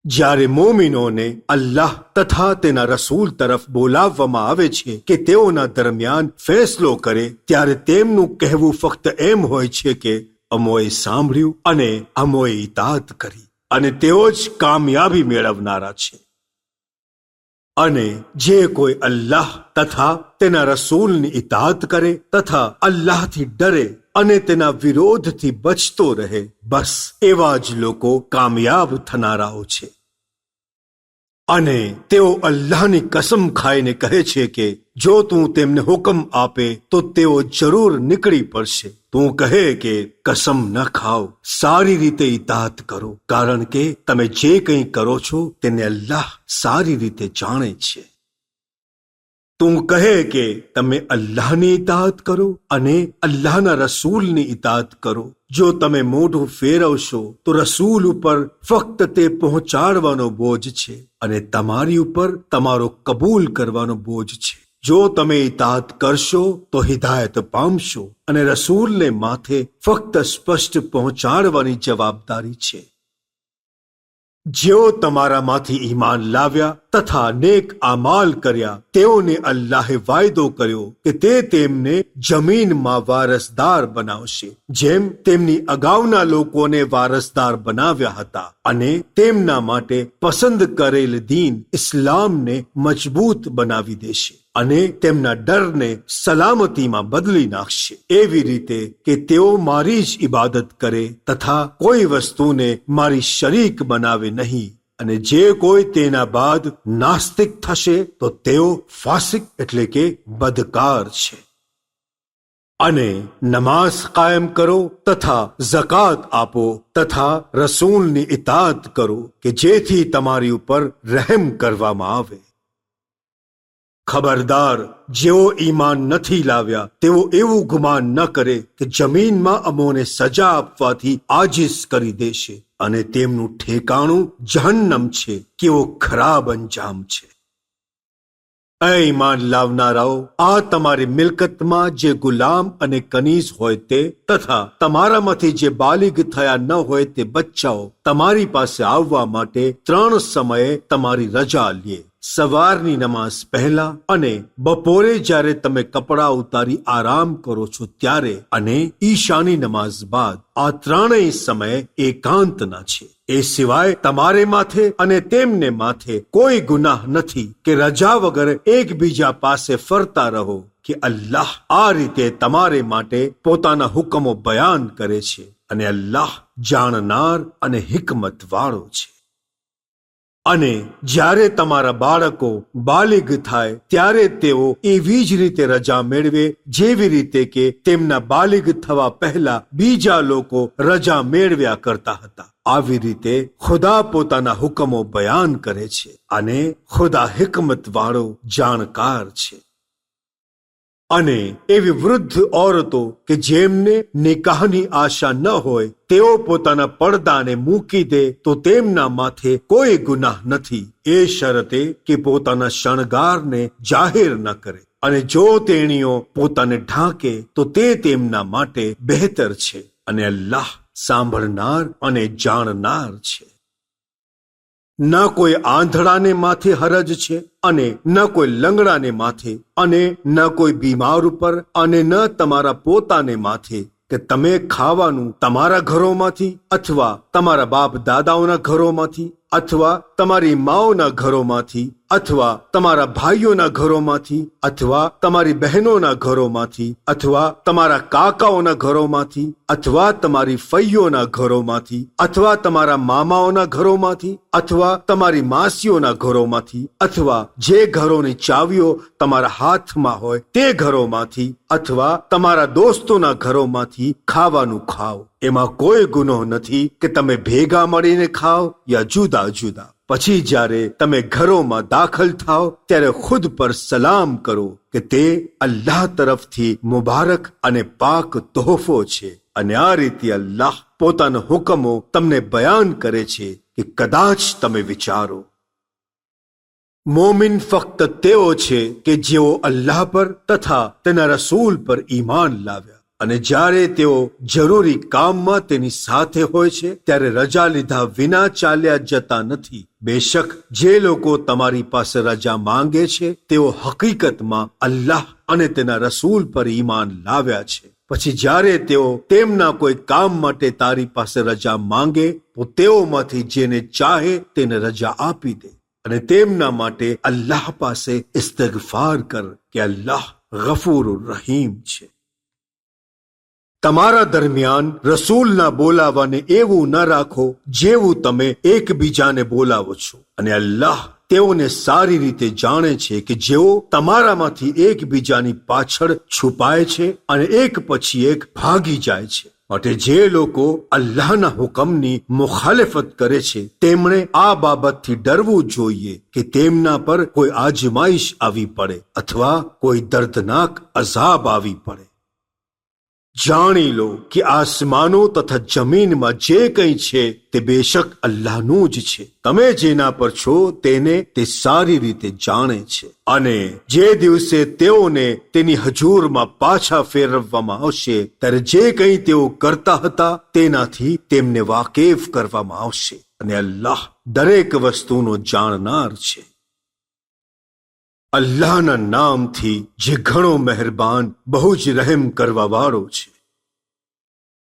જ્યારે મોમિનોને અલ્લાહ તથા તેના રસૂલ તરફ બોલાવવામાં આવે છે કે તેઓના દરમિયાન ફેસલો કરે, ત્યારે તેમનું કહેવું ફક્ત એમ હોય છે કે અમોએ સાંભળ્યું અને અમોએ ઇતાઅત કરી અને તેઓ જ કામયાબી મેળવનારા છે. અને જે કોઈ અલ્લાહ તથા તેના રસૂલની ઇતાઅત કરે તથા અલ્લાહથી ડરે અને તેના વિરોધથી બચતો રહે, બસ એવા જ લોકો કામયાબ થનારાઓ છે. અને તેઓ અલ્લાહની કસમ ખાઈને કહે છે કે જો તું તેમને હુકમ આપે તો તેઓ જરૂર નીકળી પડશે. તું કહે કે કસમ ન ખાઓ, સારી રીતે ઇતાત કરો, કારણ કે તમે જે કંઈ કરો છો તેને અલ્લાહ સારી રીતે જાણે છે. તું કહે કે તમે અલ્લાહની ઇતાત કરો અને અલ્લાહના રસૂલની ઇતાત કરો. જો તમે મોઢું ફેરવશો તો રસૂલ ઉપર ફક્ત તે પહોંચાડવાનો બોજ છે અને તમારી ઉપર તમારો કબૂલ કરવાનો બોજ છે. જો તમે ઇતાત કરશો તો હિદાયત પામશો અને રસૂલને માથે ફક્ત સ્પષ્ટ પહોંચાડવાની જવાબદારી છે. જેઓ તમારામાંથી ઈમાન લાવ્યા તથા નેક આમાલ કર્યા તેઓને અલ્લાહે વાયદો કર્યો કે તે તેમને જમીનમાં વારસદાર બનાવશે, જેમ તેમની અગાઉના લોકોને વારસદાર બનાવ્યા હતા, અને તેમના માટે પસંદ કરેલ દીન ઇસ્લામને મજબૂત બનાવી દેશે અને તેમના ડરને સલામતીમાં બદલી નાખશે, એવી રીતે કે તેઓ મારી જ ઇબાદત કરે તથા કોઈ વસ્તુને મારી શરીક બનાવે નહીં. અને જે કોઈ તેના બાદ નાસ્તિક થશે તો તેઓ ફાસિક એટલે કે બદકાર છે. અને નમાઝ કાયમ કરો તથા ઝકાત આપો તથા રસૂલની ઇતાત કરો કે જેથી તમારી ઉપર રહેમ કરવામાં આવે. ખબરદાર, જેઓ ઈમાન નથી લાવ્યા તેઓ એવું ગુમાન ન કરે કે જમીનમાં અમોને સજા આપવાથી આજીઝ કરી દેશે અને તેમનું ઠેકાણું જહન્નમ છે. કેવો ખરાબ અંજામ છે. એ ઈમાન લાવનારાઓ, આ તમારી મિલકતમાં જે ગુલામ અને કનીઝ હોય તે તથા તમારામાંથી જે બાલિગ થયા ન હોય તે બચ્ચાઓ તમારી પાસે આવવા માટે 3 સમયે તમારી રજા લે. સવારની નમાઝ પહેલા અને બપોરે જ્યારે તમે કપડાં ઉતારી આરામ કરો છો ત્યારે અને ઈશાની નમાઝ બાદ. આ 3 સમય એકાંતના છે. એ સિવાય તમારે માથે અને તેમને માથે કોઈ ગુનાહ નથી કે રજા વગર એકબીજા પાસે ફરતા રહો કે અલ્લાહ આ રીતે તમારે માટે પોતાના હુકમો બયાન કરે છે અને અલ્લાહ જાણનાર અને હિકમત વાળો છે. અને જ્યારે તમારા બાળકો બાલિગ થાય ત્યારે તેઓ એવી જ રીતે રજા મેળવે જેવી રીતે કે તેમના બાલિગ થવા પહેલા બીજા લોકો રજા મેળવ્યા કરતા હતા. આવી રીતે ખુદા પોતાના હુકમો બયાન કરે છે અને ખુદા હિકમત વાળો જાણકાર છે. અને એવી વૃદ્ધ ઓરતો કે જેમને નિકાહની આશા ન હોય તેઓ પોતાના પડદાને મૂકી દે તો તેમના માથે કોઈ ગુનાહ નથી, એ શરતે કે પોતાના શણગારને જાહેર ન કરે. અને જો તેણીઓ પોતાને ઢાંકે તો તે તેમના માટે બહેતર છે અને અલ્લાહ સાંભળનાર અને જાણનાર છે. ન કોઈ આંધળાને માથે હરજ છે અને ન કોઈ લંગડાને માથે અને ન કોઈ બીમાર ઉપર અને ન તમારા પોતાને માથે કે તમે ખાવાનું તમારા ઘરોમાંથી અથવા તમારા બાપ દાદાઓના ઘરોમાંથી અથવા તમારી માઓના ઘરોમાંથી અથવા તમારા ભાઈઓના ઘરોમાંથી અથવા તમારી બહેનોના ઘરોમાંથી અથવા તમારા કાકાઓના ઘરોમાંથી અથવા તમારી ફઈઓના ઘરોમાંથી અથવા તમારા મામાઓના ઘરોમાંથી અથવા તમારી માસીઓના ઘરોમાંથી અથવા જે ઘરોની ચાવીઓ તમારા હાથમાં હોય તે ઘરોમાંથી અથવા તમારા દોસ્તોના ઘરોમાંથી ખાવાનું ખાઓ. એમાં કોઈ ગુનો નથી કે તમે ભેગા મળીને ખાઓ યા જુદા જુદા. પછી જ્યારે તમે ઘરોમાં દાખલ થાઓ ત્યારે ખુદ પર સલામ કરો કે તે અલ્લાહ તરફથી મુબારક અને પાક તોહફો છે. અને આ રીતે અલ્લાહ પોતાનો હુકમો તમને બયાન કરે છે કે કદાચ તમે વિચારો. મોમિન ફક્ત તેઓ છે કે જેઓ અલ્લાહ પર તથા તેના રસૂલ પર ઈમાન લાવ્યા અને જ્યારે તેઓ જરૂરી કામમાં તેની સાથે હોય છે ત્યારે રજા લીધા વિના ચાલ્યા જતા નથી. બેશક જે લોકો તમારી પાસે રજા માંગે છે તેઓ હકીકતમાં અલ્લાહ અને તેના રસૂલ પર ઈમાન લાવ્યા છે. પછી જ્યારે તેઓ તેમના કોઈ કામ માટે તારી પાસે રજા માંગે તો તેઓમાંથી જેને ચાહે તેને રજા આપી દે અને તેમના માટે અલ્લાહ પાસે ઇસ્તિગફાર કર કે અલ્લાહ ગફૂર રહીમ છે. તમારા દરમિયાન રસૂલના બોલાવાને એવું ન રાખો જેવું તમે એકબીજાને બોલાવો છો અને અલ્લાહ તેઓને સારી રીતે જાણે છે કે જેઓ તમારામાંથી એકબીજાની પાછળ છુપાય છે અને એક પછી એક ભાગી જાય છે. માટે જે લોકો અલ્લાહના હુકમની મુખાલફત કરે છે તેમણે આ બાબતથી ડરવું જોઈએ કે તેમના પર કોઈ આજમાઈશ આવી પડે અથવા કોઈ દર્દનાક અઝાબ આવી પડે. જાણી લો કે આસમાનો તથા જમીનમાં જે કંઈ છે તે બેશક અલ્લાહનું જ છે. તમે જેના પર છો તેને તે સારી રીતે જાણે છે. અને જે દિવસે તેઓને તેની હજૂરમાં પાછા ફેરવવામાં આવશે ત્યારે જે કંઈ તેઓ કરતા હતા તેનાથી તેમને વાકેફ કરવામાં આવશે અને અલ્લાહ દરેક વસ્તુનો જાણનાર છે. અલ્લાહના નામથી જે ઘણો મહેરબાન બહુ જ રહેમ કરવા વાળો છે.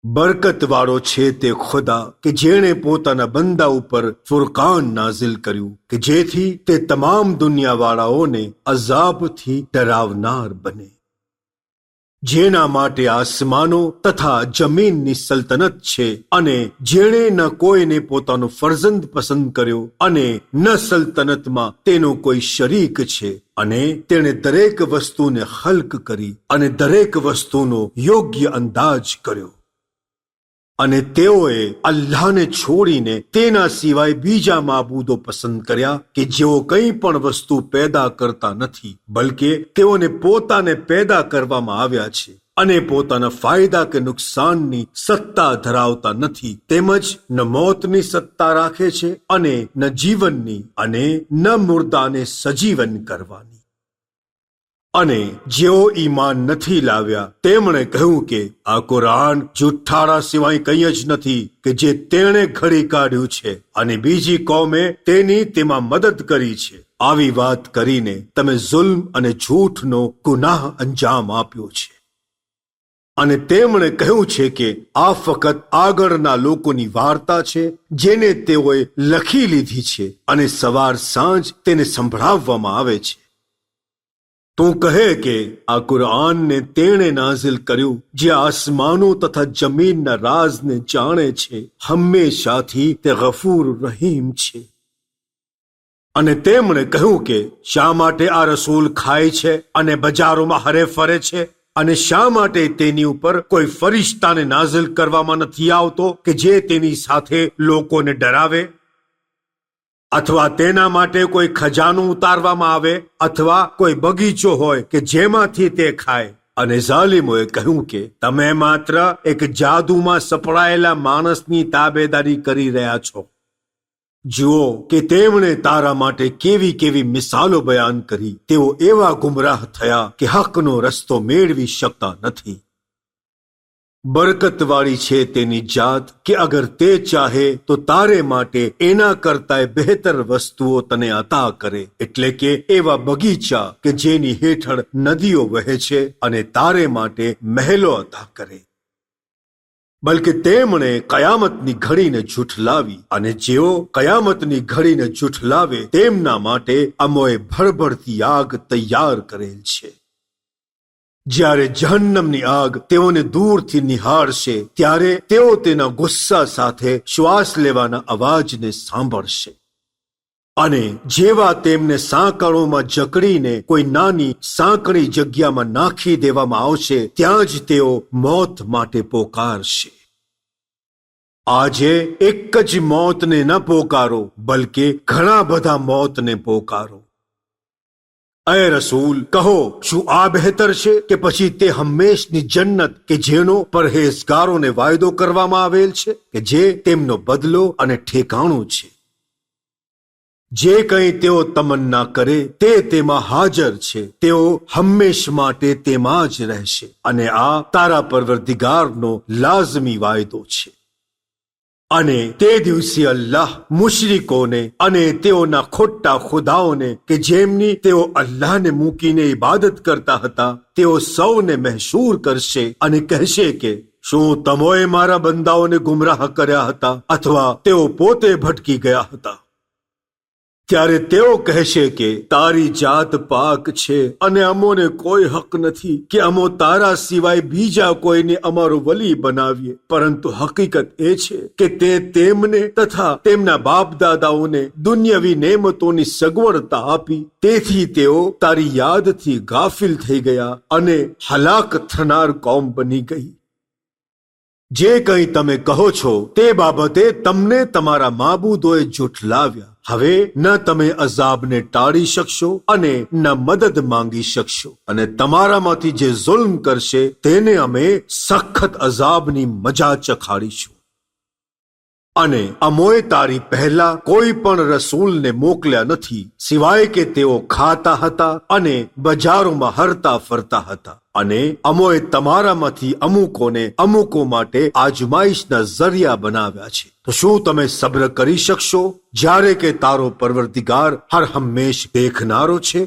બરકત વાળો છે તે ખુદા કે જેણે પોતાના બંદા ઉપર ફુરકાન નાઝિલ કર્યું કે જેથી તે તમામ દુનિયાવાળાઓને અઝાબથી ડરાવનાર બને. જેના માટે આસમાનો તથા જમીનની સલ્તનત છે અને જેણે ન કોઈને પોતાનો ફરજંદ પસંદ કર્યો અને ન સલ્તનતમાં તેનો કોઈ શરીક છે અને તેણે દરેક વસ્તુને ખલ્ક કરી અને દરેક વસ્તુનો યોગ્ય અંદાજ કર્યો. અને તેઓએ અલ્લાહને છોડીને તેના સિવાય બીજા માબૂદો પસંદ કર્યા કે જેઓ કંઈ પણ વસ્તુ પેદા કરતા નથી બલકે તેઓને પોતાને પેદા કરવામાં આવ્યા છે અને પોતાના ફાયદા કે નુકસાનની સત્તા ધરાવતા નથી તેમજ ન મોતની સત્તા રાખે છે અને ન જીવનની અને ન મુર્દાને સજીવન કરવાની. અને જેઓ ઈમાન નથી લાવ્યા તેમણે કહ્યું કે આ કુરાન જુઠ્ઠાણા સિવાય કંઈ જ નથી કે જે તેણે ઘડી કાઢ્યું છે અને બીજી કોમે તેની તેમાં મદદ કરી છે. આવી વાત કરીને તમે જુલ્મ અને જૂઠનો ગુનાહ અંજામ આપ્યો છે. અને તેમણે કહ્યું છે કે આ ફક્ત આગળના લોકોની વાર્તા છે જેને તેઓએ લખી લીધી છે અને સવાર સાંજ તેને સંભળાવવામાં આવે છે. તું કહે કે આ કુરાનને તેણે નાઝિલ કર્યું જે આસમાનો તથા જમીનના રાજને જાણે છે. હંમેશાથી તે ગફૂર રહીમ છે. અને તેમણે કહ્યું કે શા માટે આ રસૂલ ખાય છે અને બજારોમાં હરે ફરે છે અને શા માટે તેની ઉપર કોઈ ફરિશ્તાને નાઝિલ કરવામાં નથી આવતો કે જે તેની સાથે લોકોને ડરાવે, અથવા તેના માટે કોઈ ખજાનું ઉતારવામાં આવે અથવા કોઈ બગીચો હોય કે જેમાંથી તે ખાય. અને ઝાલિમોએ કહ્યું કે તમે માત્ર એક જાદુમાં સપડાયેલા માણસની તાબેદારી કરી રહ્યા છો. જુઓ કે તેમણે તારા માટે કેવી કેવી મિસાલો બયાન કરી. તેઓ એવા ગુમરાહ થયા કે હકનો રસ્તો મેળવી શકતા નથી. બરકતવાળી છે તેની જાત કે અગર તે ચાહે તો તારે માટે એના કરતાંય બહેતર વસ્તુઓ તને અતા કરે, એટલે કે એવા બગીચા કે જેની હેઠળ નદીઓ વહે છે અને તારે માટે મહેલો અતા કરે. બલકે તેમણે કયામતની ઘડીને જૂઠલાવી અને જેઓ કયામતની ઘડીને જૂઠલાવે તેમના માટે અમોએ ભરભરતી આગ તૈયાર કરેલ છે. જ્યારે જહન્નમની આગ તેઓને દૂરથી નિહાળશે ત્યારે તેઓ તેના ગુસ્સા સાથે શ્વાસ લેવાના અવાજને સાંભળશે. અને જેવા તેમને સાંકળોમાં જકડીને કોઈ નાની સાંકડી જગ્યામાં નાખી દેવામાં આવશે ત્યાં જ તેઓ મોત માટે પોકારશે. આજે એક જ મોતને ન પોકારો બલકે ઘણા બધા મોતને પોકારો. અય રસૂલ, કહો શું આ બહેતર છે કે પછી તે હંમેશની જન્નત કે જેનો પરહેઝગારોને વાયદો કરવામાં આવેલ છે કે જે તેમનો બદલો અને ઠેકાણું છે. જે કંઈ તેઓ તમન્ના કરે તે તેમાં હાજર છે. તેઓ હંમેશ માટે તેમાં જ રહેશે અને આ તારા પરવરદિગારનો લાઝમી વાયદો છે. અને તે દિવસે અલ્લાહ મુશરિકોને અને તેઓના ખોટા ખુદાઓને કે જેમની તેઓ અલ્લાહને મૂકીને ઇબાદત કરતા હતા તેઓ સૌને મહેસૂર કરશે અને કહેશે કે શું તમોએ મારા બંદાઓને ગુમરાહ કર્યા હતા અથવા તેઓ પોતે ભટકી ગયા હતા? ત્યારે તેઓ કહેશે કે તારી જાત પાક છે અને અમોને કોઈ હક નથી કે અમો તારા સિવાય બીજા કોઈને અમારો વલી બનાવીએ, પરંતુ હકીકત એ છે કે તે તેમને તથા તેમના બાપ દાદાઓને દુન્યવી નેમતોની સગવડતા આપી, તેથી તેઓ તારી યાદથી ગાફિલ થઈ ગયા અને હલાક થનાર કોમ બની ગઈ. જે કંઈ તમે કહો છો તે બાબતે તમને તમારા માબૂદોએ જુઠલાવ્યા. હવે ન તમે અઝાબને ટાળી શકશો અને ન મદદ માંગી શકશો, અને તમારામાંથી જે જુલ્મ કરશે તેને અમે સખત અઝાબની મજા ચખાડીશું. અને અમોએ તારી પહેલા કોઈ પણ રસૂલને મોકલ્યા નથી સિવાય કે તેઓ ખાતા હતા અને બજારોમાં હરતા ફરતા હતા, અને અમોએ તમારામાંથી અમુકોને અમુકો માટે આજમાઈશના ઝરિયા બનાવ્યા છે. તો શું તમે સબ્ર કરી શકશો જ્યારે કે તારો પરવરદિગાર હર હંમેશ દેખનારો છે?